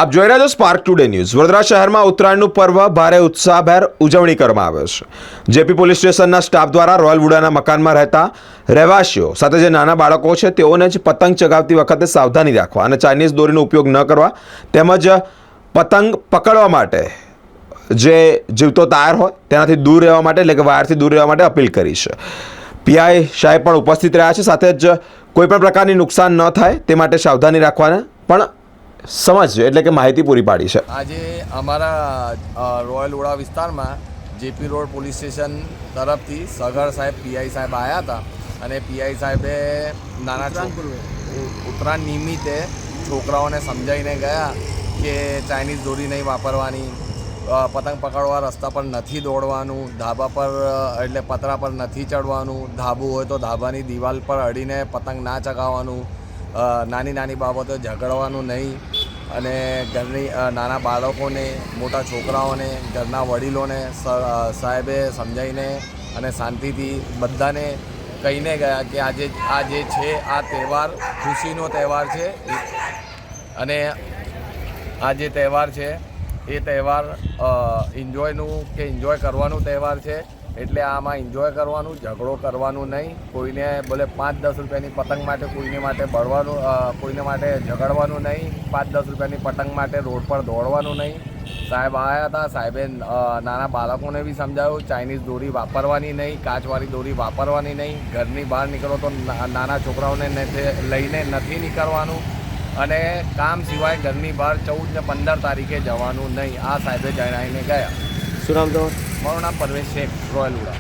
આપ જોઈ રહ્યા છો સ્પાર્ક ટુડે ન્યૂઝ। વડોદરા શહેરમાં ઉત્તરાયણનું પર્વ ભારે ઉત્સાહભેર ઉજવણી કરવામાં આવે છે। જેપી પોલીસ સ્ટેશનના સ્ટાફ દ્વારા રોયલ વુડાના મકાનમાં રહેતા રહેવાસીઓ સાથે જે નાના બાળકો છે તેઓને જ પતંગ ચગાવતી વખતે સાવધાની રાખવા અને ચાઇનીઝ દોરીનો ઉપયોગ ન કરવા તેમજ પતંગ પકડવા માટે જે જીવતો તાર હોય તેનાથી દૂર રહેવા માટે એટલે કે વાયરથી દૂર રહેવા માટે અપીલ કરી છે। પીઆઈ સાહેબ પણ ઉપસ્થિત રહ્યા છે। સાથે જ કોઈપણ પ્રકારની નુકસાન ન થાય તે માટે સાવધાની રાખવાને પણ સમજ એટલે કે માહિતી પૂરી પાડી છે। આજે અમારા રોયલ વુડા વિસ્તારમાં જેપી રોડ પોલીસ સ્ટેશન તરફથી સગર સાહેબ પીઆઈ સાહેબ આવ્યા હતા અને પીઆઈ સાહેબે નાના ઉત્તરાયણ નિમિત્તે છોકરાઓને સમજાવીને ગયા કે ચાઇનીઝ દોરી નહીં વાપરવાની, પતંગ પકડવા રસ્તા પર નથી દોડવાનું, ધાબા પર એટલે પતરા પર નથી ચડવાનું, ધાબુ હોય તો ધાબાની દિવાલ પર અડીને પતંગ ના ચગાવવાનું, નાની નાની બાબતો ઝઘડવાનું નહીં અને ઘરની નાના બાળકોને, મોટા છોકરાઓને, ઘરના વડીલોને સાહેબે સમજાવીને અને શાંતિથી બધાને કહીને ગયા કે આ જે છે આ તહેવાર ખુશીનો તહેવાર છે અને આ જે તહેવાર છે એ તહેવાર એન્જોય કરવાનું તહેવાર છે। એટલે આમાં એન્જોય કરવાનું, ઝઘડો કરવાનું નહીં, કોઈને ભલે 5-10 રૂપિયાની પતંગ માટે કોઈને માટે બળવાનું, કોઈને માટે ઝઘડવાનું નહીં, 5-10 રૂપિયાની પતંગ માટે રોડ પર દોડવાનું નહીં। સાહેબ આવ્યા હતા, સાહેબે નાના બાળકોને બી સમજાવ્યું ચાઇનીઝ દોરી વાપરવાની નહીં, કાચવાળી દોરી વાપરવાની નહીં, ઘરની બહાર નીકળો તો નાના છોકરાઓને લઈને નથી નીકળવાનું અને કામ સિવાય ઘરની બહાર 14 ને 15 તારીખે જવાનું નહીં, આ સાહેબે જણાવીને ગયા। શું નામ તમારું? મારું નામ પરવેશ શેખ, રોયલ વુડા।